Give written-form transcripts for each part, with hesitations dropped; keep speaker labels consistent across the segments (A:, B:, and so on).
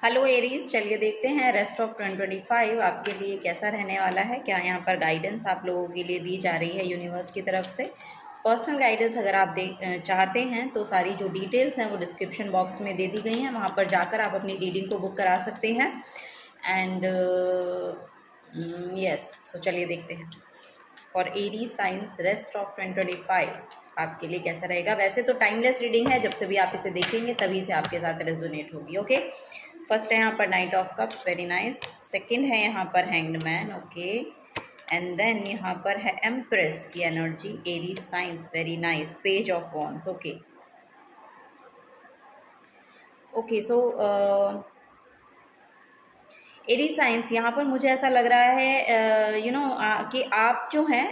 A: Hello Aries, चलिए देखते हैं रेस्ट ऑफ 2025 आपके लिए कैसा रहने वाला है। क्या यहाँ पर गाइडेंस आप लोगों के लिए दी जा रही है यूनिवर्स की तरफ से। पर्सनल गाइडेंस अगर आप चाहते हैं तो सारी जो डिटेल्स हैं वो डिस्क्रिप्शन बॉक्स में दे दी गई हैं, वहाँ पर जाकर आप अपनी रीडिंग को बुक करा सकते हैं। एंड यस, तो चलिए देखते हैं for Aries science rest of 2025 आपके लिए कैसा रहेगा। वैसे तो टाइमलेस रीडिंग है, जब से भी आप इसे देखेंगे तभी से आपके साथ रेजोनेट होगी। ओके, फर्स्ट है यहाँ पर knight of cups, very nice. Second है यहाँ पर hanged man, okay. And then यहाँ पर है एम्प्रेस की energy, Aries science, very nice. Page of wands, okay okay. So Aries science यहाँ पर मुझे ऐसा लग रहा है कि आप जो हैं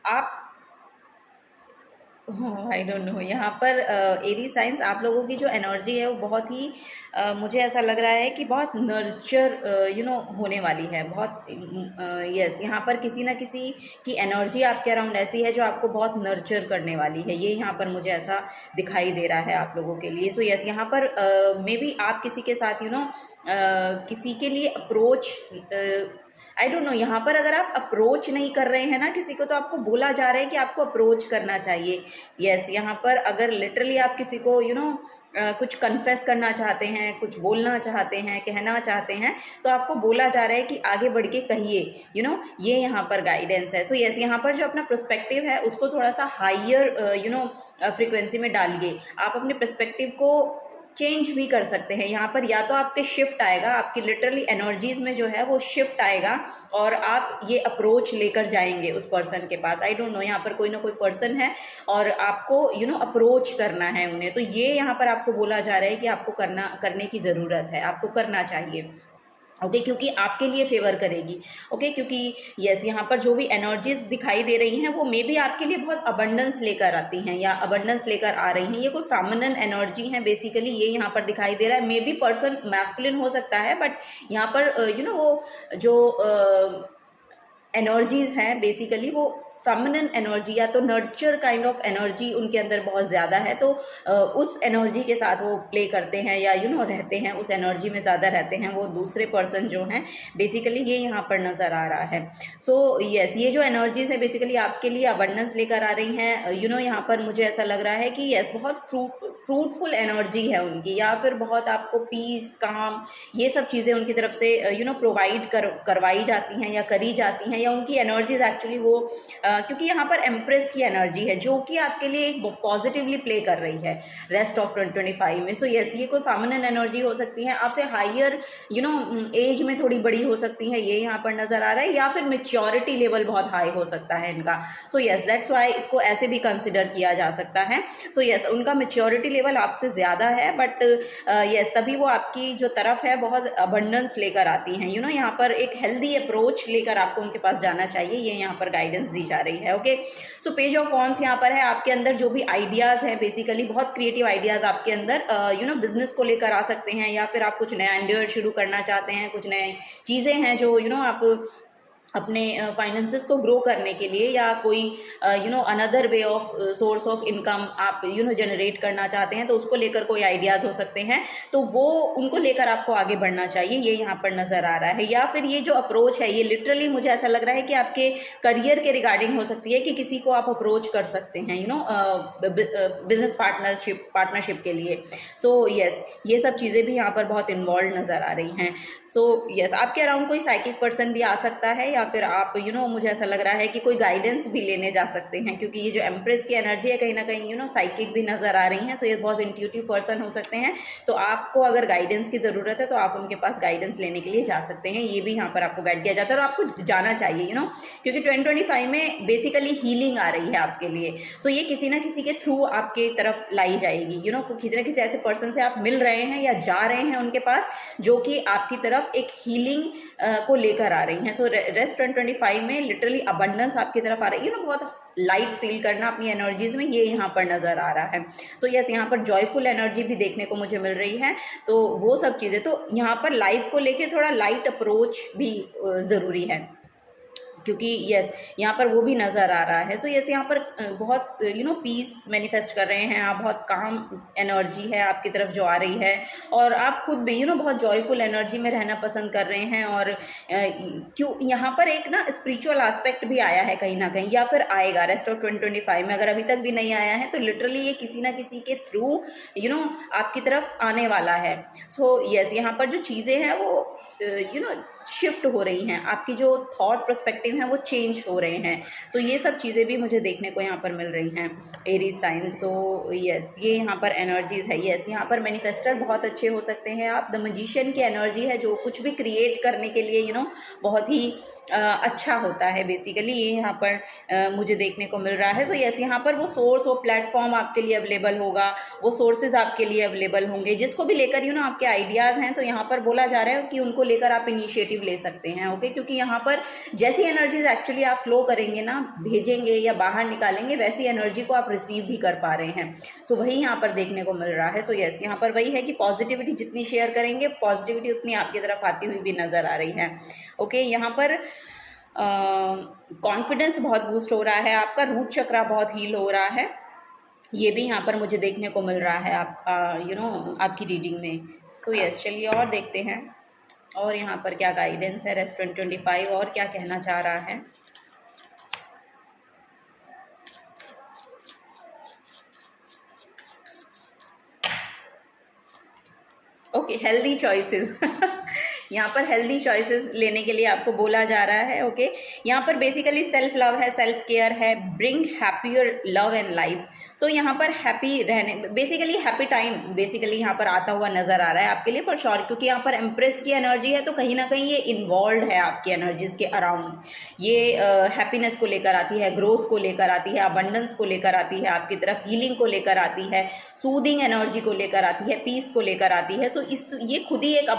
A: आप आई डोंट नो, यहाँ पर एरी साइंस आप लोगों की जो एनर्जी है वो बहुत ही मुझे ऐसा लग रहा है कि बहुत नर्चर होने वाली है, बहुत यस। यहाँ पर किसी ना किसी की एनर्जी आपके अराउंड ऐसी है जो आपको बहुत नर्चर करने वाली है, ये यहाँ पर मुझे ऐसा दिखाई दे रहा है आप लोगों के लिए। सो यस, यहाँ पर मे बी आप किसी के साथ किसी के लिए अप्रोच, आई डोंट नो, यहाँ पर अगर आप अप्रोच नहीं कर रहे हैं ना किसी को, तो आपको बोला जा रहा है कि आपको अप्रोच करना चाहिए। यस, यहाँ पर अगर लिटरली आप किसी को कुछ कन्फेस करना चाहते हैं, कुछ बोलना चाहते हैं, कहना चाहते हैं, तो आपको बोला जा रहा है कि आगे बढ़ के कहिए, ये यहाँ पर गाइडेंस है। सो यस, यहाँ पर जो अपना पर्सपेक्टिव है उसको थोड़ा सा हाइयर फ्रिक्वेंसी में डालिए। आप अपने पर्सपेक्टिव को चेंज भी कर सकते हैं। यहाँ पर या तो आपके शिफ्ट आएगा, आपकी लिटरली एनर्जीज में जो है वो शिफ्ट आएगा और आप ये अप्रोच लेकर जाएंगे उस पर्सन के पास। आई डोंट नो, यहाँ पर कोई ना कोई पर्सन है और आपको अप्रोच करना है उन्हें, तो ये यहाँ पर आपको बोला जा रहा है कि आपको करने की ज़रूरत है, आपको करना चाहिए। ओके, क्योंकि आपके लिए फेवर करेगी। ओके, क्योंकि यस, यहाँ पर जो भी एनर्जीज दिखाई दे रही हैं वो मे बी आपके लिए बहुत अबंडेंस लेकर आती हैं या अबंडेंस लेकर आ रही हैं। ये कोई फेमिनिन एनर्जी है बेसिकली, ये यहाँ पर दिखाई दे रहा है। मे बी पर्सन मैस्कुलिन हो सकता है, बट यहाँ पर वो जो एनर्जीज हैं बेसिकली वो फेमिनिन एनर्जी या तो नर्चर काइंड ऑफ एनर्जी उनके अंदर बहुत ज़्यादा है, तो उस एनर्जी के साथ वो प्ले करते हैं या रहते हैं, उस एनर्जी में ज़्यादा रहते हैं वो दूसरे पर्सन जो हैं बेसिकली, ये यहाँ पर नज़र आ रहा है। सो यस, ये जो एनर्जीज है बेसिकली आपके लिए अबंडेंस लेकर आ रही हैं। यहाँ पर मुझे ऐसा लग रहा है कि यस, बहुत फ्रूटफुल एनर्जी है उनकी, या फिर बहुत आपको पीस, काम, ये सब चीज़ें उनकी तरफ से प्रोवाइड करवाई जाती हैं या करी जाती हैं, या उनकी एनर्जीज एक्चुअली वो क्योंकि यहाँ पर एम्प्रेस की एनर्जी है जो कि आपके लिए एक पॉजिटिवली प्ले कर रही है रेस्ट ऑफ 2025 में। सो यस, ये कोई फेमिनिन एनर्जी हो सकती है, आपसे हायर एज में थोड़ी बड़ी हो सकती है, ये यहाँ पर नज़र आ रहा है, या फिर मेच्योरिटी लेवल बहुत हाई हो सकता है इनका। सो यस, दैट्स वाई इसको ऐसे भी कंसिडर किया जा सकता है। सो यस, उनका मेच्योरिटी लेवल आपसे ज़्यादा है, बट यस, तभी वो आपकी जो तरफ है बहुत अबंडेंस लेकर आती हैं। यहाँ पर एक हेल्दी अप्रोच लेकर आपको उनके पास जाना चाहिए, ये यहाँ पर गाइडेंस दी जा रही है। Okay, so page of wands यहाँ पर है, आपके अंदर जो भी आइडियाज़ हैं बेसिकली, बहुत क्रिएटिव आइडियाज़ आपके अंदर बिजनेस को लेकर आ सकते हैं, या फिर आप कुछ नया एंडियर शुरू करना चाहते हैं, कुछ नए चीज़ें हैं जो आप अपने फाइनेंसेस को ग्रो करने के लिए, या कोई another way of source of income आप जनरेट करना चाहते हैं, तो उसको लेकर कोई आइडियाज़ हो सकते हैं, तो वो उनको लेकर आपको आगे बढ़ना चाहिए, ये यहाँ पर नज़र आ रहा है। या फिर ये जो अप्रोच है ये लिटरली मुझे ऐसा लग रहा है कि आपके करियर के रिगार्डिंग हो सकती है, कि किसी को आप अप्रोच कर सकते हैं बिजनेस पार्टनरशिप के लिए। सो यस, ये सब चीज़ें भी यहाँ पर बहुत इन्वॉल्व नज़र आ रही हैं। सो यस, आपके अराउंड कोई साइकिक पर्सन भी आ सकता है, या फिर आप मुझे ऐसा लग रहा है कि कोई गाइडेंस भी लेने जा सकते हैं, क्योंकि ये जो एम्प्रेस की एनर्जी है कहीं ना कहीं साइकिक भी नज़र आ रही हैं। सो ये बहुत इंट्यूटिव पर्सन हो सकते हैं, तो आपको अगर गाइडेंस की ज़रूरत है तो आप उनके पास गाइडेंस लेने के लिए जा सकते हैं, ये भी यहाँ पर आपको गाइड किया जाता है और आपको जाना चाहिए क्योंकि 2025 में बेसिकली हीलिंग आ रही है आपके लिए। सो ये किसी ना किसी के थ्रू आपके तरफ लाई जाएगी, किसी ना किसी ऐसे पर्सन से आप मिल रहे हैं या जा रहे हैं उनके पास, जो कि आपकी तरफ एक हीलिंग को लेकर आ रही हैं। सो रेस्ट 2025 में लिटरली अबंडेंस आपकी तरफ आ रही है, बहुत लाइट फील करना अपनी एनर्जीज में, ये यहाँ पर नज़र आ रहा है। सो यस, यहाँ पर जॉयफुल एनर्जी भी देखने को मुझे मिल रही है, तो वो सब चीज़ें, तो यहाँ पर लाइफ को लेके थोड़ा लाइट अप्रोच भी ज़रूरी है। क्योंकि यस यहाँ पर वो भी नज़र आ रहा है। सो यस यहाँ पर बहुत पीस मैनिफेस्ट कर रहे हैं आप, बहुत काम एनर्जी है आपकी तरफ जो आ रही है, और आप खुद भी बहुत जॉयफुल एनर्जी में रहना पसंद कर रहे हैं। और क्यों यहाँ पर एक ना स्पिरिचुअल एस्पेक्ट भी आया है कहीं ना कहीं, या फिर आएगा रेस्ट ऑफ 2025 में। अगर अभी तक भी नहीं आया है तो लिटरली ये किसी ना किसी के थ्रू आपकी तरफ आने वाला है। सो यस यहाँ पर जो चीज़ें हैं वो शिफ्ट हो रही हैं, आपकी जो थॉट पर्सपेक्टिव हैं वो चेंज हो रहे हैं। सो ये सब चीज़ें भी मुझे देखने को यहाँ पर मिल रही हैं एरीज साइन। सो यस ये यहाँ पर एनर्जीज है। यस यहाँ पर मैनिफेस्टर बहुत अच्छे हो सकते हैं आप। द मैजिशियन की एनर्जी है जो कुछ भी क्रिएट करने के लिए बहुत ही अच्छा होता है बेसिकली, ये यहाँ पर मुझे देखने को मिल रहा है। सो यस यहाँ पर वो सोर्स, वो प्लेटफॉर्म आपके लिए अवेलेबल होगा, वो सोर्सेज आपके लिए अवेलेबल होंगे, जिसको भी लेकर आपके आइडियाज़ हैं तो यहाँ पर बोला जा रहा है कि उनको लेकर आप इनिशिएटिव ले सकते हैं। ओके, क्योंकि यहाँ पर जैसी एनर्जीज एक्चुअली आप फ्लो करेंगे ना, भेजेंगे या बाहर निकालेंगे, वैसी एनर्जी को आप रिसीव भी कर पा रहे हैं। सो वही यहाँ पर देखने को मिल रहा है। सो यस यहाँ पर वही है कि पॉजिटिविटी जितनी शेयर करेंगे, पॉजिटिविटी उतनी आपकी तरफ आती हुई भी नज़र आ रही है। ओके, यहाँ पर कॉन्फिडेंस बहुत बूस्ट हो रहा है, आपका रूट चक्रा बहुत हील हो रहा है, ये भी यहाँ पर मुझे देखने को मिल रहा है आप आपकी रीडिंग में। सो यस चलिए और देखते हैं और यहाँ पर क्या गाइडेंस है रेस्ट 2025 और क्या कहना चाह रहा है। ओके, हेल्दी चॉइसेस यहाँ पर हेल्दी चॉइसेस लेने के लिए आपको बोला जा रहा है। ओके, यहाँ पर बेसिकली सेल्फ लव है, सेल्फ केयर है, bring happier love and life. So यहाँ पर हैप्पी रहने, बेसिकली हैप्पी टाइम बेसिकली यहाँ पर आता हुआ नजर आ रहा है आपके लिए फॉर श्योर, क्योंकि यहाँ पर एम्प्रेस की एनर्जी है तो कहीं ना कहीं ये इन्वॉल्व है आपकी एनर्जीज के अराउंड। ये हैप्पीनेस को लेकर आती है, ग्रोथ को लेकर आती है, अबंडेंस को लेकर आती है, आपकी तरफ हीलिंग को लेकर आती है, सूदिंग एनर्जी को लेकर आती है, पीस को लेकर आती है। सो ये खुद ही एक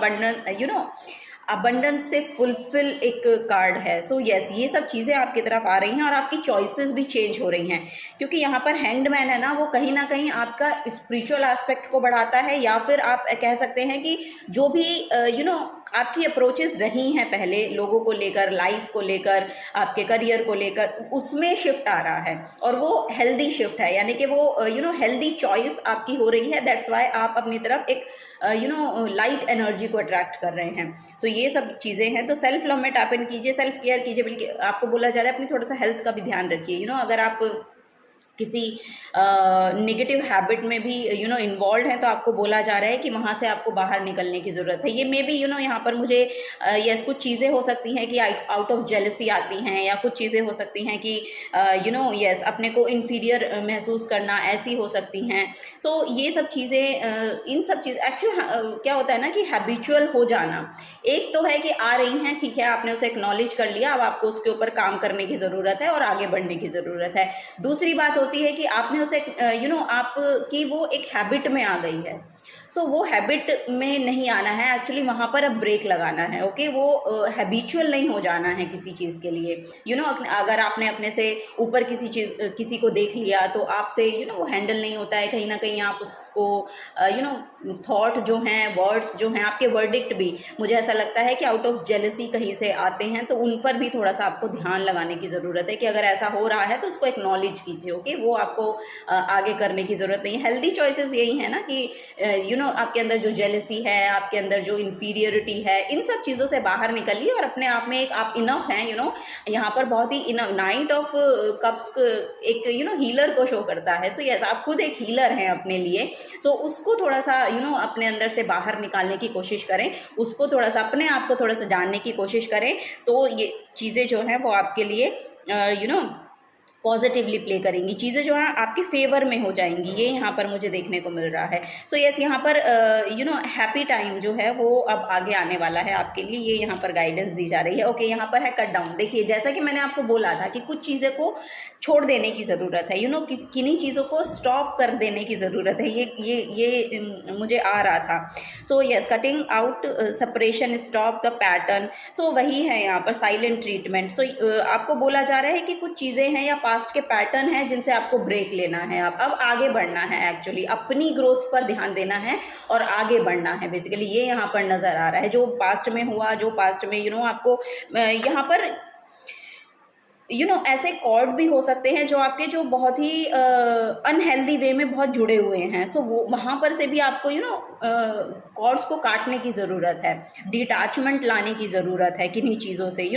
A: अबंडेंस से फुलफिल एक कार्ड है। सो यस ये सब चीज़ें आपकी तरफ आ रही हैं और आपकी चॉइसेस भी चेंज हो रही हैं, क्योंकि यहाँ पर हैंग्ड मैन है ना, वो कहीं ना कहीं आपका स्पिरिचुअल एस्पेक्ट को बढ़ाता है, या फिर आप कह सकते हैं कि जो भी आपकी अप्रोचेस रही हैं पहले लोगों को लेकर, लाइफ को लेकर, आपके करियर को लेकर, उसमें शिफ्ट आ रहा है और वो हेल्दी शिफ्ट है, यानी कि वो हेल्दी चॉइस आपकी हो रही है। दैट्स वाई आप अपनी तरफ एक लाइट एनर्जी को अट्रैक्ट कर रहे हैं। सो ये सब चीज़ें हैं। तो सेल्फ लव में टैप इन कीजिए, सेल्फ केयर कीजिए, बल्कि आपको बोला जा रहा है अपनी थोड़ा सा हेल्थ का भी ध्यान रखिए। अगर आप किसी नेगेटिव हैबिट में भी इन्वॉल्व है तो आपको बोला जा रहा है कि वहाँ से आपको बाहर निकलने की ज़रूरत है। ये मे बी यहाँ पर मुझे यस कुछ चीज़ें हो सकती हैं कि आउट ऑफ जेलसी आती हैं, या कुछ चीज़ें हो सकती हैं कि यस अपने को इन्फीरियर महसूस करना, ऐसी हो सकती हैं। सो ये सब चीज़ें इन सब चीज़ एक्चुअली क्या होता है ना कि हैबिचुअल हो जाना, एक तो है कि आ रही हैं, ठीक है, आपने उसे एक्नॉलेज कर लिया, अब आपको उसके ऊपर काम करने की ज़रूरत है और आगे बढ़ने की ज़रूरत है। दूसरी बात होती है कि आपने उसे आपकी वो एक हैबिट में आ गई है। सो वो हैबिट में नहीं आना है, एक्चुअली वहाँ पर अब ब्रेक लगाना है। ओके, वो हैबिचुअल नहीं हो जाना है किसी चीज़ के लिए। अगर आपने अपने से ऊपर किसी को देख लिया तो आपसे वो हैंडल नहीं होता है, कहीं ना कहीं आप उसको थॉट जो हैं, वर्ड्स जो हैं, आपके वर्डिक्ट भी मुझे ऐसा लगता है कि आउट ऑफ जेलसी कहीं से आते हैं, तो उन पर भी थोड़ा सा आपको ध्यान लगाने की ज़रूरत है कि अगर ऐसा हो रहा है तो उसको एक्नॉलेज कीजिए। ओके, वो आपको आगे करने की ज़रूरत नहीं है। हेल्दी चॉइसेस यही है ना कि आपके अंदर जो जेलसी है, आपके अंदर जो इन्फीरियरिटी है, इन सब चीज़ों से बाहर निकलिए और अपने आप में एक आप इनफ हैं। यहाँ पर बहुत ही नाइट ऑफ कप्स एक हीलर को शो करता है। सो यस आप खुद एक हीलर हैं अपने लिए। सो उसको थोड़ा सा अपने अंदर से बाहर निकालने की कोशिश करें, उसको थोड़ा सा अपने आप को थोड़ा सा जानने की कोशिश करें, तो ये चीज़ें जो हैं वो आपके लिए पॉजिटिवली प्ले करेंगी, चीज़ें जो है आपके फेवर में हो जाएंगी, ये यहाँ पर मुझे देखने को मिल रहा है। सो यस यहाँ पर हैप्पी टाइम जो है वो अब आगे आने वाला है आपके लिए, ये यहाँ पर गाइडेंस दी जा रही है। ओके, यहाँ पर है कट डाउन। देखिए जैसा कि मैंने आपको बोला था कि कुछ चीज़ें को छोड़ देने की ज़रूरत है, किन्हीं चीज़ों को स्टॉप कर देने की ज़रूरत है, ये मुझे आ रहा था। So yes cutting out, separation, stop the pattern. So वही है यहाँ पर साइलेंट ट्रीटमेंट। सो आपको बोला जा रहा है कि कुछ चीज़ें हैं या पास्ट के पैटर्न हैं जिनसे आपको ब्रेक लेना है, आप अब आगे बढ़ना है, एक्चुअली अपनी ग्रोथ पर ध्यान देना है और आगे बढ़ना है। बेसिकली ये यहाँ पर नज़र आ रहा है, जो पास्ट में हुआ, जो पास्ट में आपको यहाँ पर ऐसे कॉर्ड भी हो सकते हैं जो आपके जो बहुत ही अनहेल्दी वे में बहुत जुड़े हुए हैं। सो वो वहाँ पर से भी आपको कॉर्ड्स को काटने की ज़रूरत है, डिटैचमेंट लाने की ज़रूरत है किन्हीं चीज़ों से,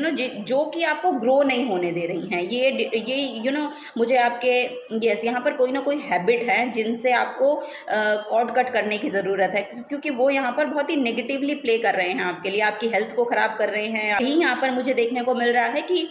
A: जो कि आपको ग्रो नहीं होने दे रही हैं। ये मुझे आपके यस यहाँ पर कोई ना कोई हैबिट है जिनसे आपको कॉर्ड कट करने की ज़रूरत है, क्योंकि वो यहाँ पर बहुत ही नेगेटिवली प्ले कर रहे हैं आपके लिए, आपकी हेल्थ को ख़राब कर रहे हैं। यही यहाँ पर मुझे देखने को मिल रहा है कि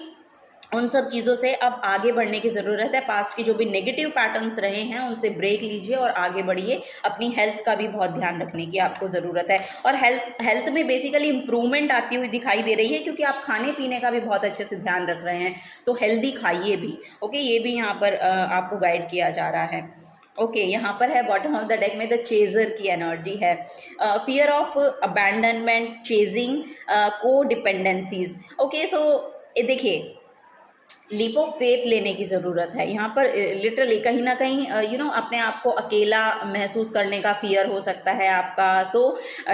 A: उन सब चीज़ों से अब आगे बढ़ने की ज़रूरत है। पास्ट की जो भी नेगेटिव पैटर्न्स रहे हैं उनसे ब्रेक लीजिए और आगे बढ़िए। अपनी हेल्थ का भी बहुत ध्यान रखने की आपको ज़रूरत है, और हेल्थ में बेसिकली इंप्रूवमेंट आती हुई दिखाई दे रही है, क्योंकि आप खाने पीने का भी बहुत अच्छे से ध्यान रख रहे हैं। तो हेल्दी खाइए भी। ओके, ये भी यहाँ पर आपको गाइड किया जा रहा है। ओके, यहाँ पर है बॉटम ऑफ द डेक में द चेजर की एनर्जी है। फियर ऑफ अबैंडनमेंट, चेजिंग, को डिपेंडेंसीज। ओके, सो देखिए, लीप ऑफ फेथ लेने की ज़रूरत है यहाँ पर। लिटरली कहीं ना कहीं अपने आप को अकेला महसूस करने का फियर हो सकता है आपका। सो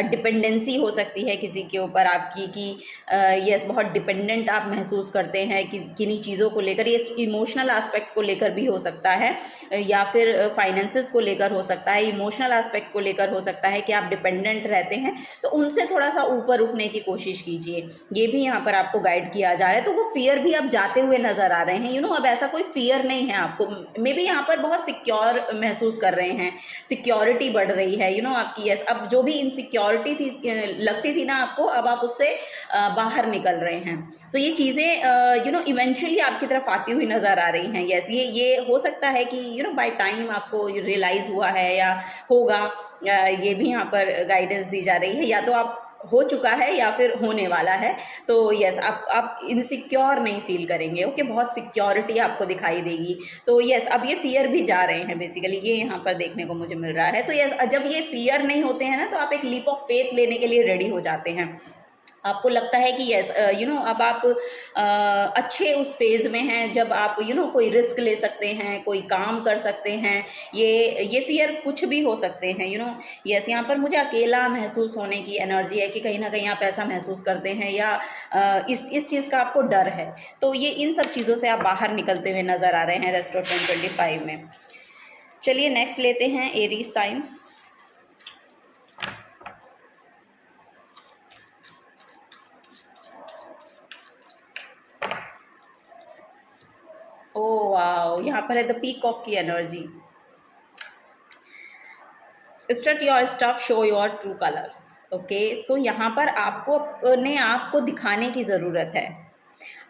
A: डिपेंडेंसी हो सकती है किसी के ऊपर आपकी, कि यस बहुत डिपेंडेंट आप महसूस करते हैं कि किन्हीं चीज़ों को लेकर। ये इमोशनल एस्पेक्ट को लेकर भी हो सकता है, या फिर फाइनेंसेस को लेकर हो सकता है, इमोशनल एस्पेक्ट को लेकर हो सकता है कि आप डिपेंडेंट रहते हैं। तो उनसे थोड़ा सा ऊपर उठने की कोशिश कीजिए, ये भी यहाँ पर आपको गाइड किया जा रहा है। तो वो फियर भी अब जाते हुए नजर आ रहे हैं। अब ऐसा कोई फियर नहीं है आपको। मे बी यहाँ पर बहुत सिक्योर महसूस कर रहे हैं, सिक्योरिटी बढ़ रही है आपकी। यस, अब जो भी इनसिक्योरिटी थी लगती थी ना आपको, अब आप उससे बाहर निकल रहे हैं। सो ये चीज़ें इवेंचुअली आपकी तरफ आती हुई नज़र आ रही हैं। यस, ये हो सकता है कि बाय टाइम आपको रियलाइज़ हुआ है या होगा, ये भी यहाँ पर गाइडेंस दी जा रही है। या तो आप हो चुका है या फिर होने वाला है। सो यस, आप इनसिक्योर नहीं फील करेंगे। ओके, बहुत सिक्योरिटी आपको दिखाई देगी। तो यस, अब ये फियर भी जा रहे हैं बेसिकली, ये यहाँ पर देखने को मुझे मिल रहा है। सो यस, जब ये फियर नहीं होते हैं ना, तो आप एक लीप ऑफ फेथ लेने के लिए रेडी हो जाते हैं। आपको लगता है कि यस अब आप अच्छे उस फेज़ में हैं जब आप कोई रिस्क ले सकते हैं, कोई काम कर सकते हैं। ये फियर कुछ भी हो सकते हैं। यस, यहाँ पर मुझे अकेला महसूस होने की एनर्जी है कि कहीं ना कहीं आप ऐसा महसूस करते हैं, या इस चीज़ का आपको डर है। तो ये इन सब चीज़ों से आप बाहर निकलते हुए नज़र आ रहे हैं रेस्टो 2025 में। चलिए नेक्स्ट लेते हैं एरीज साइंस। ओ वाओ, यहाँ पर है द पीकॉक की energy. Strut your stuff, show your true colours. Okay, so यहाँ पर आपको अपने आप को दिखाने की ज़रूरत है,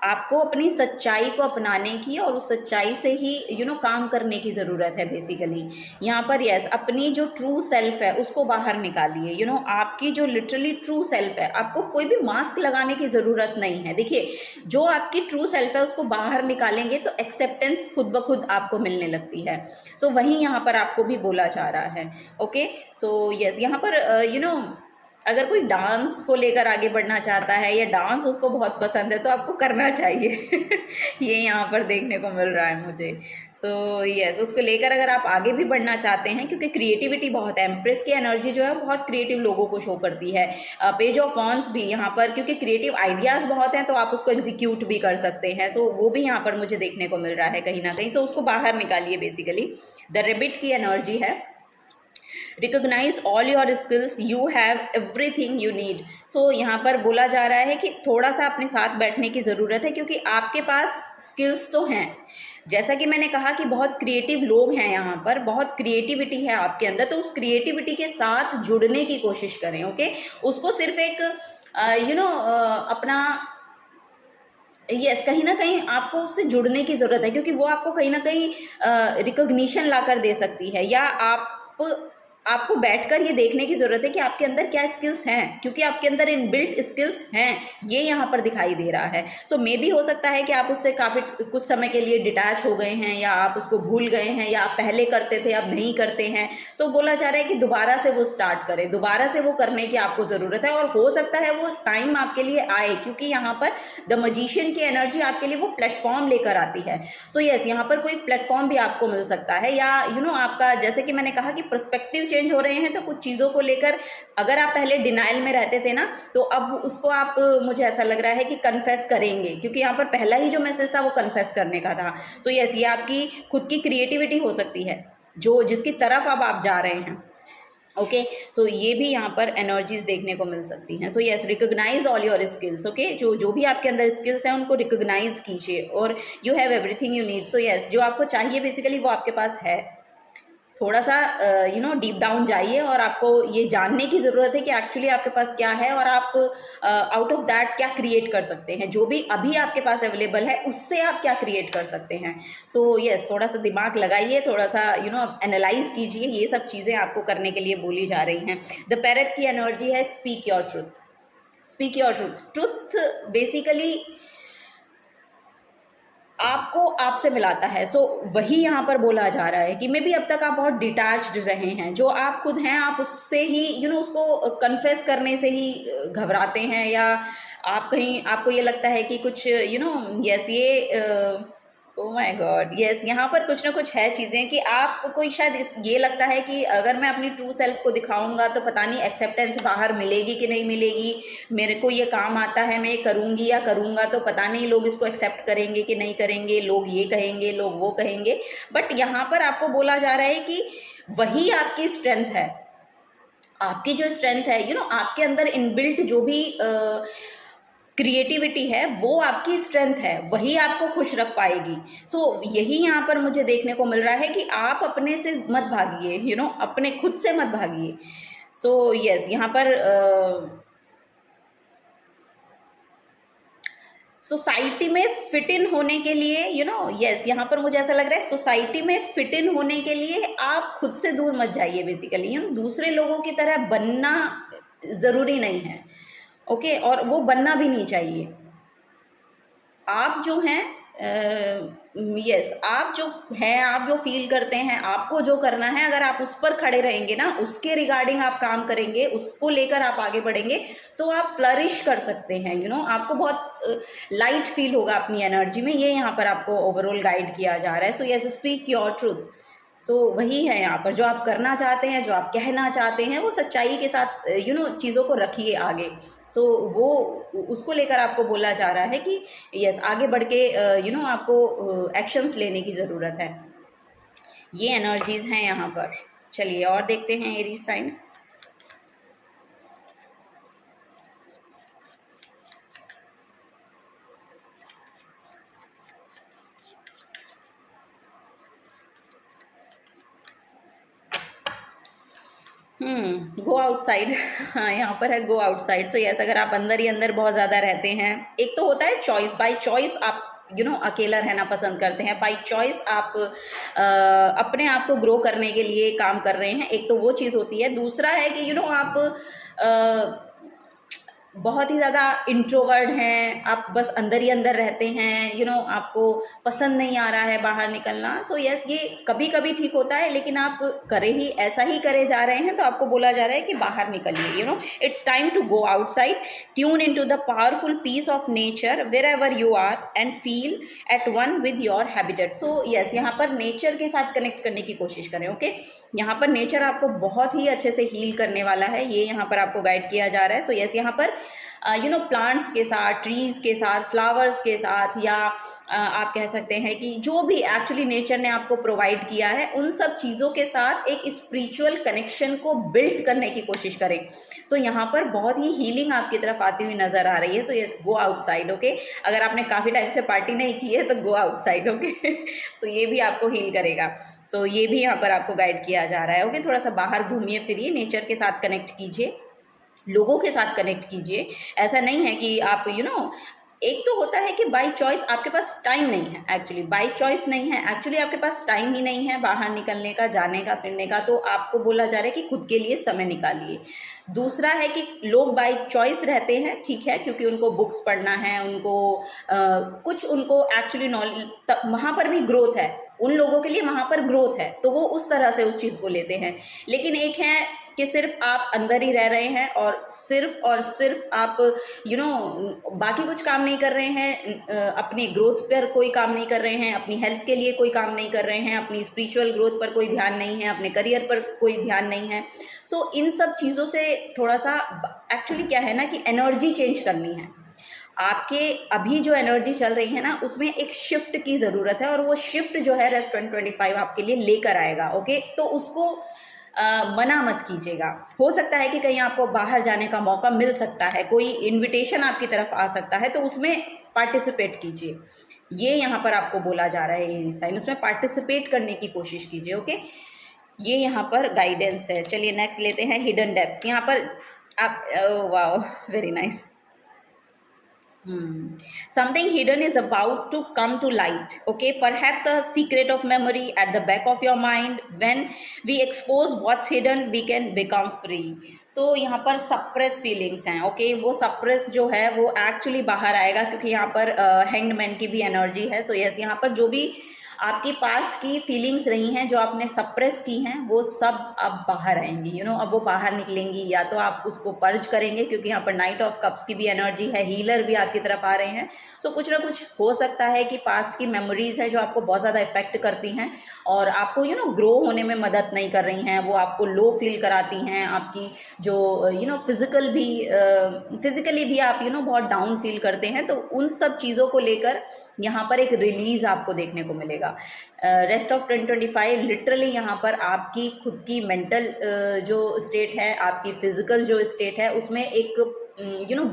A: आपको अपनी सच्चाई को अपनाने की और उस सच्चाई से ही काम करने की ज़रूरत है बेसिकली। यहाँ पर यस, अपनी जो ट्रू सेल्फ है उसको बाहर निकालिए। आपकी जो लिटरली ट्रू सेल्फ है, आपको कोई भी मास्क लगाने की ज़रूरत नहीं है। देखिए, जो आपकी ट्रू सेल्फ है उसको बाहर निकालेंगे तो एक्सेप्टेंस खुद ब खुद आपको मिलने लगती है। सो वहीं यहाँ पर आपको भी बोला जा रहा है। ओके, सो यस, यहाँ पर अगर कोई डांस को लेकर आगे बढ़ना चाहता है या डांस उसको बहुत पसंद है तो आपको करना चाहिए। ये यहाँ पर देखने को मिल रहा है मुझे। सो यस, उसको लेकर अगर आप आगे भी बढ़ना चाहते हैं, क्योंकि क्रिएटिविटी बहुत है। एम्प्रेस की एनर्जी जो है बहुत क्रिएटिव लोगों को शो करती है। पेज ऑफ वॉन्ड्स भी यहाँ पर, क्योंकि क्रिएटिव आइडियाज़ बहुत हैं तो आप उसको एग्जीक्यूट भी कर सकते हैं। सो वो भी यहाँ पर मुझे देखने को मिल रहा है कहीं ना कहीं। सो उसको बाहर निकालिए बेसिकली। द रेबिट की एनर्जी है। Recognise all your skills, you have everything you need. So यहाँ पर बोला जा रहा है कि थोड़ा सा अपने साथ बैठने की ज़रूरत है, क्योंकि आपके पास स्किल्स तो हैं। जैसा कि मैंने कहा कि बहुत क्रिएटिव लोग हैं यहाँ पर, बहुत क्रिएटिविटी है आपके अंदर, तो उस क्रिएटिविटी के साथ जुड़ने की कोशिश करें। ओके, उसको सिर्फ एक अपना यस कहीं ना कहीं आपको उससे जुड़ने की ज़रूरत है, क्योंकि वो आपको कहीं ना कहीं रिकॉग्निशन ला कर दे सकती है, या आपको बैठकर ये देखने की ज़रूरत है कि आपके अंदर क्या स्किल्स हैं, क्योंकि आपके अंदर इनबिल्ट स्किल्स हैं, ये यहाँ पर दिखाई दे रहा है। सो मे भी हो सकता है कि आप उससे काफ़ी कुछ समय के लिए डिटैच हो गए हैं, या आप उसको भूल गए हैं, या आप पहले करते थे अब नहीं करते हैं। तो बोला जा रहा है कि दोबारा से वो स्टार्ट करें, दोबारा से वो करने की आपको ज़रूरत है। और हो सकता है वो टाइम आपके लिए आए, क्योंकि यहाँ पर द मजिशियन की एनर्जी आपके लिए वो प्लेटफॉर्म लेकर आती है। सो यस, यहाँ पर कोई प्लेटफॉर्म भी आपको मिल सकता है, या आपका जैसे कि मैंने कहा कि पर्सपेक्टिव चेंज हो रहे हैं, तो कुछ चीज़ों को लेकर अगर आप पहले डिनाइल में रहते थे ना, तो अब उसको आप, मुझे ऐसा लग रहा है कि कन्फेस करेंगे, क्योंकि यहाँ पर पहला ही जो मैसेज था वो कन्फेस करने का था। सो यस, ये आपकी खुद की क्रिएटिविटी हो सकती है जो जिसकी तरफ अब आप जा रहे हैं। ओके, सो ये भी यहाँ पर एनर्जीज देखने को मिल सकती हैं। So yes, recognize all your skills. Okay, जो जो भी आपके अंदर स्किल्स हैं उनको रिकॉग्नाइज कीजिए, और you have everything you need. So yes, जो आपको चाहिए बेसिकली वो आपके पास है। थोड़ा सा डीप डाउन जाइए, और आपको ये जानने की ज़रूरत है कि एक्चुअली आपके पास क्या है, और आप आउट ऑफ दैट क्या क्रिएट कर सकते हैं। जो भी अभी आपके पास अवेलेबल है उससे आप क्या क्रिएट कर सकते हैं। सो यस, थोड़ा सा दिमाग लगाइए, थोड़ा सा एनालाइज कीजिए। ये सब चीज़ें आपको करने के लिए बोली जा रही हैं। द पैरेट की एनर्जी है speak your truth. Speak your truth. Truth basically आपको आपसे मिलाता है। सो वही यहाँ पर बोला जा रहा है कि मे बी अब तक आप बहुत डिटैच्ड रहे हैं, जो आप खुद हैं आप उससे ही उसको कन्फेस करने से ही घबराते हैं, या आप कहीं आपको ये लगता है कि कुछ यस ये ओ माय गॉड, यस, यहाँ पर कुछ ना कुछ है चीज़ें कि आपको शायद ये लगता है कि अगर मैं अपनी ट्रू सेल्फ को दिखाऊंगा तो पता नहीं एक्सेप्टेंस बाहर मिलेगी कि नहीं मिलेगी, मेरे को ये काम आता है, मैं ये करूँगी या करूँगा तो पता नहीं लोग इसको एक्सेप्ट करेंगे कि नहीं करेंगे, लोग ये कहेंगे, लोग वो कहेंगे। बट यहाँ पर आपको बोला जा रहा है कि वही आपकी स्ट्रेंथ है। आपकी जो स्ट्रेंथ है, आपके अंदर इनबिल्ट जो भी क्रिएटिविटी है वो आपकी स्ट्रेंथ है, वही आपको खुश रख पाएगी। सो यही यहाँ पर मुझे देखने को मिल रहा है कि आप अपने से मत भागिए, अपने खुद से मत भागिए। सो यस, यहाँ पर सोसाइटी में फिट इन होने के लिए यस, यहाँ पर मुझे ऐसा लग रहा है सोसाइटी में फिट इन होने के लिए आप खुद से दूर मत जाइए। बेसिकली दूसरे लोगों की तरह बनना ज़रूरी नहीं है। ओके, और वो बनना भी नहीं चाहिए। आप जो हैं यस, आप जो हैं, आप जो फील करते हैं, आपको जो करना है, अगर आप उस पर खड़े रहेंगे ना, उसके रिगार्डिंग आप काम करेंगे, उसको लेकर आप आगे बढ़ेंगे, तो आप फ्लरिश कर सकते हैं। आपको बहुत लाइट फील होगा अपनी एनर्जी में। ये यहाँ पर आपको ओवरऑल गाइड किया जा रहा है। So yes, speak your truth. So वही है यहाँ पर, जो आप करना चाहते हैं, जो आप कहना चाहते हैं, वो सच्चाई के साथ चीज़ों को रखिए आगे। सो वो उसको लेकर आपको बोला जा रहा है कि यस, आगे बढ़ के आपको एक्शंस लेने की ज़रूरत है। ये एनर्जीज़ हैं यहाँ पर। चलिए और देखते हैं एरीज साइंस। Go outside. हाँ, यहाँ पर है गो आउटसाइड। सो यस, अगर आप अंदर ही अंदर बहुत ज़्यादा रहते हैं, एक तो होता है चॉइस, बाय चॉइस आप अकेला रहना पसंद करते हैं, बाय चॉइस आप अपने आप को ग्रो करने के लिए काम कर रहे हैं, एक तो वो चीज़ होती है। दूसरा है कि आप बहुत ही ज़्यादा इंट्रोवर्ट हैं, आप बस अंदर ही अंदर रहते हैं, आपको पसंद नहीं आ रहा है बाहर निकलना। सो यस, ये कभी कभी ठीक होता है, लेकिन आप ऐसा ही करे जा रहे हैं, तो आपको बोला जा रहा है कि बाहर निकलिए। It's time to go outside, tune into the powerful piece of nature wherever you are and feel at one with your habitat. So yes, यहाँ पर नेचर के साथ कनेक्ट करने की कोशिश करें। ओके, यहाँ पर नेचर आपको बहुत ही अच्छे से हील करने वाला है, ये यहाँ पर आपको गाइड किया जा रहा है। सो यस, यहाँ पर प्लांट्स के साथ, ट्रीज़ के साथ, फ्लावर्स के साथ, या आप कह सकते हैं कि जो भी एक्चुअली नेचर ने आपको प्रोवाइड किया है, उन सब चीज़ों के साथ एक स्पिरिचुअल कनेक्शन को बिल्ड करने की कोशिश करें। सो यहाँ पर बहुत ही हीलिंग आपकी तरफ आती हुई नज़र आ रही है। So yes, go outside. Okay, अगर आपने काफ़ी टाइम से पार्टी नहीं की है तो गो आउटसाइड। ओके, सो ये भी आपको हील करेगा। सो ये भी यहाँ पर आपको गाइड किया जा रहा है। ओके, थोड़ा सा बाहर घूमिए फिरिए, नेचर के साथ कनेक्ट कीजिए, लोगों के साथ कनेक्ट कीजिए। ऐसा नहीं है कि आप एक तो होता है कि बाय चॉइस आपके पास टाइम नहीं है, एक्चुअली बाय चॉइस नहीं है, एक्चुअली आपके पास टाइम ही नहीं है बाहर निकलने का, जाने का, फिरने का, तो आपको बोला जा रहा है कि खुद के लिए समय निकालिए। दूसरा है कि लोग बाय चॉइस रहते हैं, ठीक है, क्योंकि उनको बुक्स पढ़ना है, उनको कुछ उनको एक्चुअली नॉलेज, वहाँ पर भी ग्रोथ है, उन लोगों के लिए वहाँ पर ग्रोथ है, तो वो उस तरह से उस चीज़ को लेते हैं। लेकिन एक है कि सिर्फ आप अंदर ही रह रहे हैं और सिर्फ आप बाकी कुछ काम नहीं कर रहे हैं, अपनी ग्रोथ पर कोई काम नहीं कर रहे हैं, अपनी हेल्थ के लिए कोई काम नहीं कर रहे हैं, अपनी स्पिरिचुअल ग्रोथ पर कोई ध्यान नहीं है, अपने करियर पर कोई ध्यान नहीं है। सो इन सब चीज़ों से थोड़ा सा एक्चुअली क्या है ना कि एनर्जी चेंज करनी है। आपके अभी जो एनर्जी चल रही है ना, उसमें एक शिफ्ट की ज़रूरत है, और वो शिफ्ट जो है रेस्टोरेंट 25 आपके लिए लेकर आएगा। ओके, तो उसको मना मत कीजिएगा। हो सकता है कि कहीं आपको बाहर जाने का मौका मिल सकता है, कोई इनविटेशन आपकी तरफ आ सकता है, तो उसमें पार्टिसिपेट कीजिए। ये यहाँ पर आपको बोला जा रहा है एरीज साइन, उसमें पार्टिसिपेट करने की कोशिश कीजिए। ओके, ये यहाँ पर गाइडेंस है। चलिए नेक्स्ट लेते हैं हिडन डेप्थ्स। यहाँ पर आप wow, very nice. Something hidden is about to come to light. Okay, perhaps a secret of memory at the back of your mind. When we expose what's hidden, we can become free. So यहाँ पर suppress feelings हैं. Okay, वो suppress जो है वो actually बाहर आएगा, क्योंकि यहाँ पर hanged man की भी energy है. So yes, यहाँ पर जो भी आपकी पास्ट की फीलिंग्स रही हैं, जो आपने सप्रेस की हैं, वो सब अब बाहर आएंगी। अब वो बाहर निकलेंगी, या तो आप उसको पर्ज करेंगे, क्योंकि यहाँ पर नाइट ऑफ कप्स की भी एनर्जी है, हीलर भी आपकी तरफ आ रहे हैं। सो कुछ ना कुछ हो सकता है कि पास्ट की मेमोरीज है जो आपको बहुत ज़्यादा इफेक्ट करती हैं और आपको ग्रो होने में मदद नहीं कर रही हैं, वो आपको लो फील कराती हैं, आपकी जो फिजिकली भी आप बहुत डाउन फील करते हैं। तो उन सब चीज़ों को लेकर यहाँ पर एक रिलीज आपको देखने को मिलेगा। रेस्ट ऑफ 2025 लिटरली यहाँ पर आपकी खुद की मेंटल जो स्टेट है, आपकी फिजिकल जो स्टेट है, उसमें एक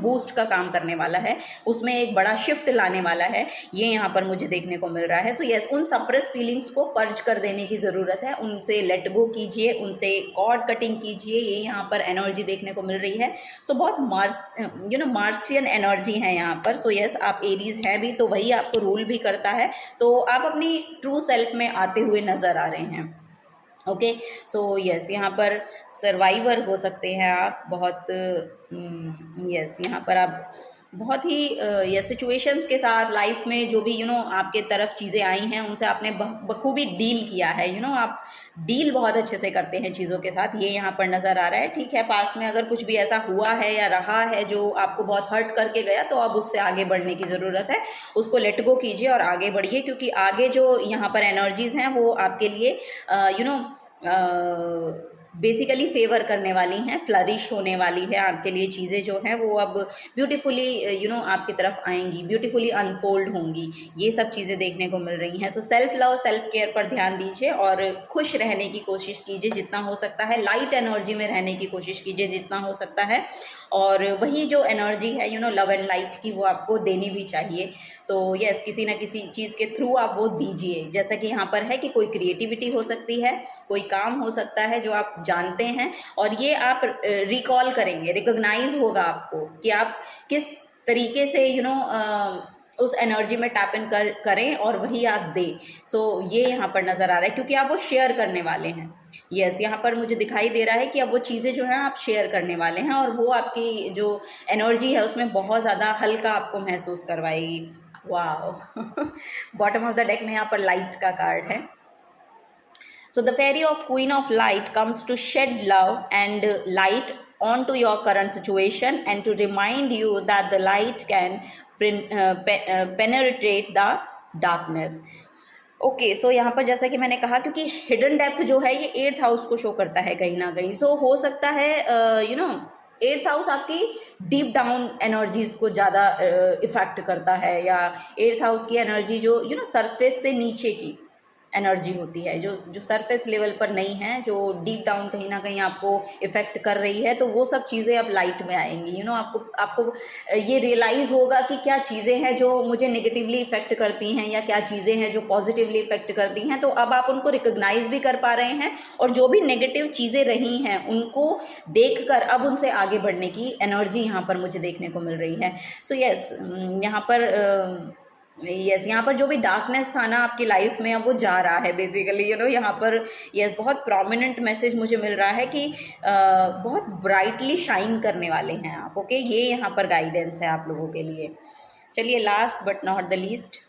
A: बूस्ट का काम करने वाला है, उसमें एक बड़ा शिफ्ट लाने वाला है, ये यहाँ पर मुझे देखने को मिल रहा है। सो यस, उन सप्रेस फीलिंग्स को पर्ज कर देने की ज़रूरत है, उनसे लेट गो कीजिए, उनसे कॉर्ड कटिंग कीजिए, ये यहाँ पर एनर्जी देखने को मिल रही है। सो बहुत मार्सियन एनर्जी है यहाँ पर। सो यस, आप एरीज हैं भी, तो वही आपको रूल भी करता है, तो आप अपनी ट्रू सेल्फ में आते हुए नज़र आ रहे हैं। ओके, सो यस, यहाँ पर सर्वाइवर हो सकते हैं आप बहुत। यस, यहाँ पर आप बहुत ही यस सिचुएशंस के साथ लाइफ में जो भी आपके तरफ चीज़ें आई हैं, उनसे आपने बखूबी डील किया है। आप डील बहुत अच्छे से करते हैं चीज़ों के साथ, ये यहाँ पर नज़र आ रहा है। ठीक है, पास में अगर कुछ भी ऐसा हुआ है या रहा है जो आपको बहुत हर्ट करके गया, तो अब उससे आगे बढ़ने की ज़रूरत है, उसको लेट गो कीजिए और आगे बढ़िए, क्योंकि आगे जो यहाँ पर एनर्जीज़ हैं वो आपके लिए बेसिकली फेवर करने वाली हैं, फ्लरिश होने वाली है आपके लिए। चीज़ें जो हैं वो अब ब्यूटीफुली आपकी तरफ आएंगी, ब्यूटीफुली अनफोल्ड होंगी, ये सब चीज़ें देखने को मिल रही हैं। So self love, self care पर ध्यान दीजिए और खुश रहने की कोशिश कीजिए जितना हो सकता है, लाइट एनर्जी में रहने की कोशिश कीजिए जितना हो सकता है, और वही जो एनर्जी है लव एंड लाइट की, वो आपको देनी भी चाहिए। सो यस, किसी ना किसी चीज़ के थ्रू आप वो दीजिए, जैसा कि यहाँ पर है कि कोई क्रिएटिविटी हो सकती है, कोई काम हो सकता है जो आप जानते हैं, और ये आप रिकॉल करेंगे, रिकॉग्नाइज होगा आपको कि आप किस तरीके से उस एनर्जी में टैप इन करें और वही आप दें। सो ये यहाँ पर नज़र आ रहा है, क्योंकि आप वो शेयर करने वाले हैं। यस, यहाँ पर मुझे दिखाई दे रहा है कि अब वो चीज़ें जो हैं आप शेयर करने वाले हैं, और वो आपकी जो एनर्जी है उसमें बहुत ज़्यादा हल्का आपको महसूस करवाएगी। वाह बॉटम ऑफ द डेक में यहाँ पर लाइट का कार्ड है। So the fairy of Queen of Light comes to shed love and light onto your current situation and to remind you that the light can penetrate the darkness. Okay, so यहाँ पर जैसा कि मैंने कहा, क्योंकि hidden depth जो है ये 8th हाउस को शो करता है कहीं ना कहीं। सो हो सकता है 8th हाउस आपकी डीप डाउन एनर्जीज को ज़्यादा इफेक्ट करता है, या 8th हाउस की एनर्जी जो सरफेस से नीचे की एनर्जी होती है, जो सरफेस लेवल पर नहीं है, जो डीप डाउन कहीं ना कहीं आपको इफ़ेक्ट कर रही है, तो वो सब चीज़ें अब लाइट में आएंगी। आपको ये रियलाइज़ होगा कि क्या चीज़ें हैं जो मुझे नेगेटिवली इफ़ेक्ट करती हैं, या क्या चीज़ें हैं जो पॉजिटिवली इफ़ेक्ट करती हैं। तो अब आप उनको रिकॉग्नाइज भी कर पा रहे हैं, और जो भी नेगेटिव चीज़ें रही हैं उनको देखकर अब उनसे आगे बढ़ने की एनर्जी यहाँ पर मुझे देखने को मिल रही है। सो यस, यहाँ पर यहाँ पर जो भी डार्कनेस था ना आपकी लाइफ में, अब वो जा रहा है बेसिकली। यहाँ पर बहुत प्रोमिनेंट मैसेज मुझे मिल रहा है कि बहुत ब्राइटली शाइन करने वाले हैं आप। ओके, ये यहाँ पर गाइडेंस है आप लोगों के लिए। चलिए last but not the least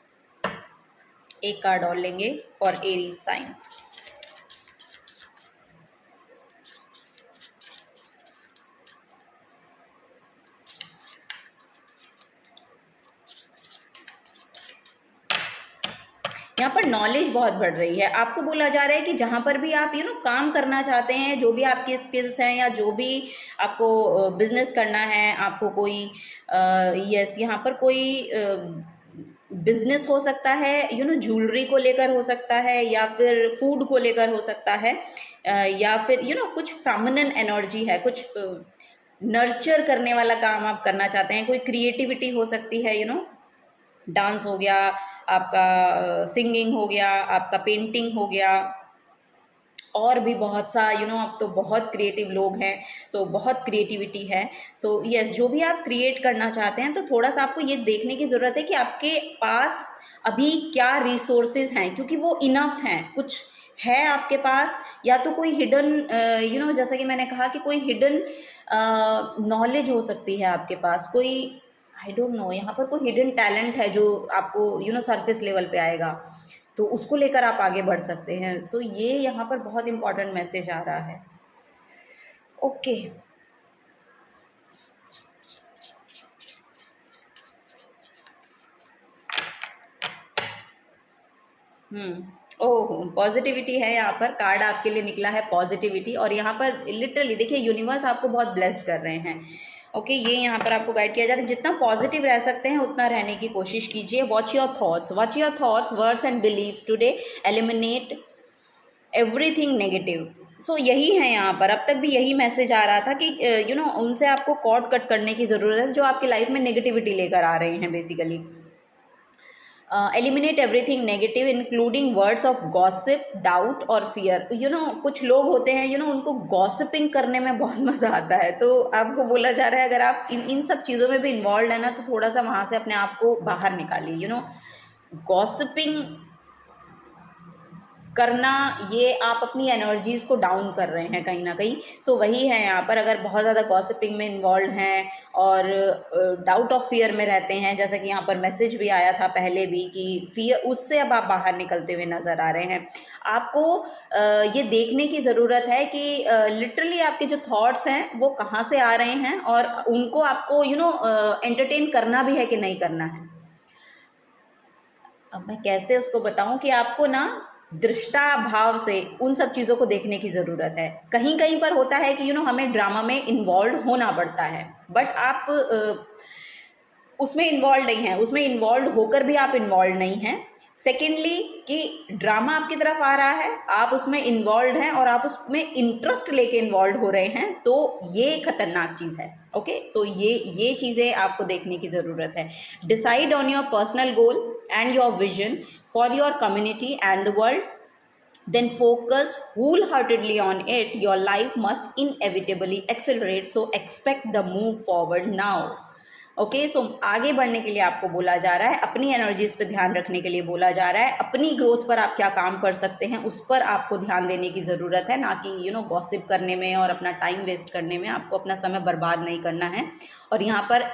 A: एक कार्ड और लेंगे फॉर एरीज साइन। यहाँ पर नॉलेज बहुत बढ़ रही है। आपको बोला जा रहा है कि जहाँ पर भी आप काम करना चाहते हैं, जो भी आपकी स्किल्स हैं या जो भी आपको बिजनेस करना है, आपको कोई यस यहाँ पर कोई बिजनेस हो सकता है, ज्वेलरी को लेकर हो सकता है, या फिर फूड को लेकर हो सकता है, या फिर कुछ फेमिनिन एनर्जी है, कुछ नर्चर करने वाला काम आप करना चाहते हैं, कोई क्रिएटिविटी हो सकती है, डांस हो गया, आपका सिंगिंग हो गया, आपका पेंटिंग हो गया, और भी बहुत सा अब तो बहुत क्रिएटिव लोग हैं, सो बहुत क्रिएटिविटी है। सो यस, जो भी आप क्रिएट करना चाहते हैं तो थोड़ा सा आपको ये देखने की ज़रूरत है कि आपके पास अभी क्या रिसोर्सेज हैं, क्योंकि वो इनफ हैं। कुछ है आपके पास, या तो कोई हिडन जैसा कि मैंने कहा कि कोई हिडन नॉलेज हो सकती है आपके पास, कोई आई डोंट नो, यहाँ पर कोई हिडन टैलेंट है जो आपको सरफेस लेवल पे आएगा, तो उसको लेकर आप आगे बढ़ सकते हैं। सो ये यहाँ पर बहुत इंपॉर्टेंट मैसेज आ रहा है। ओके, ओह, पॉजिटिविटी है। यहाँ पर कार्ड आपके लिए निकला है पॉजिटिविटी, और यहाँ पर लिटरली देखिए यूनिवर्स आपको बहुत ब्लेस्ड कर रहे हैं। ओके, ये यहाँ पर आपको गाइड किया जा रहा है, जितना पॉजिटिव रह सकते हैं उतना रहने की कोशिश कीजिए। Watch your thoughts, words and beliefs today, eliminate everything negative. So यही है यहाँ पर, अब तक भी यही मैसेज आ रहा था कि उनसे आपको कॉर्ड कट करने की ज़रूरत है जो आपकी लाइफ में नेगेटिविटी लेकर आ रहे हैं basically. Eliminate everything negative including words of gossip, doubt और फियर। कुछ लोग होते हैं उनको गॉसिपिंग करने में बहुत मज़ा आता है, तो आपको बोला जा रहा है अगर आप इन सब चीज़ों में भी इन्वॉल्व है ना, तो थोड़ा सा वहाँ से अपने आप को बाहर निकालिए। गॉसिपिंग करना, ये आप अपनी एनर्जीज़ को डाउन कर रहे हैं कहीं ना कहीं। सो वही है यहाँ पर, अगर बहुत ज़्यादा गॉसिपिंग में इन्वॉल्व हैं और डाउट ऑफ फियर में रहते हैं, जैसा कि यहाँ पर मैसेज भी आया था पहले भी कि फियर, उससे अब आप बाहर निकलते हुए नज़र आ रहे हैं। आपको ये देखने की ज़रूरत है कि लिटरली आपके जो थॉट्स हैं वो कहाँ से आ रहे हैं, और उनको आपको एंटरटेन करना भी है कि नहीं करना है। अब मैं कैसे उसको बताऊं कि आपको ना दृष्टा भाव से उन सब चीज़ों को देखने की ज़रूरत है। कहीं कहीं पर होता है कि हमें ड्रामा में इन्वॉल्व होना पड़ता है, बट आप उसमें इन्वॉल्व नहीं हैं, उसमें इन्वॉल्व होकर भी आप इन्वॉल्व नहीं हैं। सेकेंडली कि ड्रामा आपकी तरफ आ रहा है, आप उसमें इन्वॉल्व हैं और आप उसमें इंटरेस्ट लेके इन्वॉल्व हो रहे हैं, तो ये खतरनाक चीज़ है। ओके, सो ये चीज़ें आपको देखने की ज़रूरत है। Decide on your personal goal and your vision for your community and the world, then focus wholeheartedly on it. Your life must inevitably accelerate, so expect the move forward now. Okay, so आगे बढ़ने के लिए आपको बोला जा रहा है, अपनी एनर्जीज पे ध्यान रखने के लिए बोला जा रहा है, अपनी ग्रोथ पर आप क्या काम कर सकते हैं उस पर आपको ध्यान देने की ज़रूरत है, ना कि गॉसिप करने में और अपना टाइम वेस्ट करने में। आपको अपना समय बर्बाद नहीं करना है। और यहाँ पर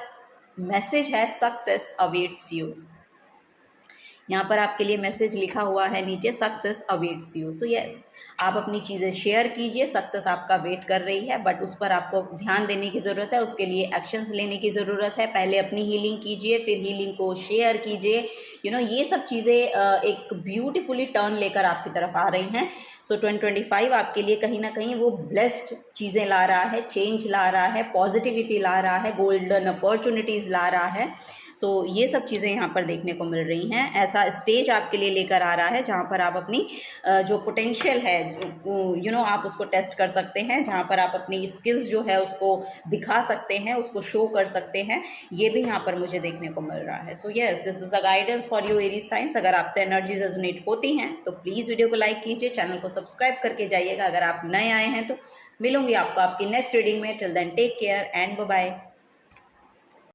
A: मैसेज है, सक्सेस अवेट्स यू। यहाँ पर आपके लिए मैसेज लिखा हुआ है नीचे, success awaits you. So yes, आप अपनी चीज़ें शेयर कीजिए, सक्सेस आपका वेट कर रही है, बट उस पर आपको ध्यान देने की ज़रूरत है, उसके लिए एक्शंस लेने की ज़रूरत है। पहले अपनी हीलिंग कीजिए, फिर हीलिंग को शेयर कीजिए। ये सब चीज़ें एक ब्यूटीफुली टर्न लेकर आपकी तरफ आ रही हैं। सो 2025 आपके लिए कहीं ना कहीं वो ब्लेस्ड चीज़ें ला रहा है, चेंज ला रहा है, पॉजिटिविटी ला रहा है, गोल्डन अपॉर्चुनिटीज़ ला रहा है। सो ये सब चीज़ें यहाँ पर देखने को मिल रही हैं। ऐसा स्टेज आपके लिए लेकर आ रहा है जहाँ पर आप अपनी जो पोटेंशियल है आप उसको टेस्ट कर सकते हैं, जहाँ पर आप अपनी स्किल्स जो है उसको दिखा सकते हैं, उसको शो कर सकते हैं। ये भी यहाँ पर मुझे देखने को मिल रहा है। So yes, this is the guidance for you Aries science. अगर आपसे एनर्जीज रेजोनेट होती हैं तो प्लीज़ वीडियो को लाइक कीजिए, चैनल को सब्सक्राइब करके जाइएगा। अगर आप नए आए हैं तो मिलूंगी आपको आपकी नेक्स्ट रीडिंग में। Till then take care and bye bye.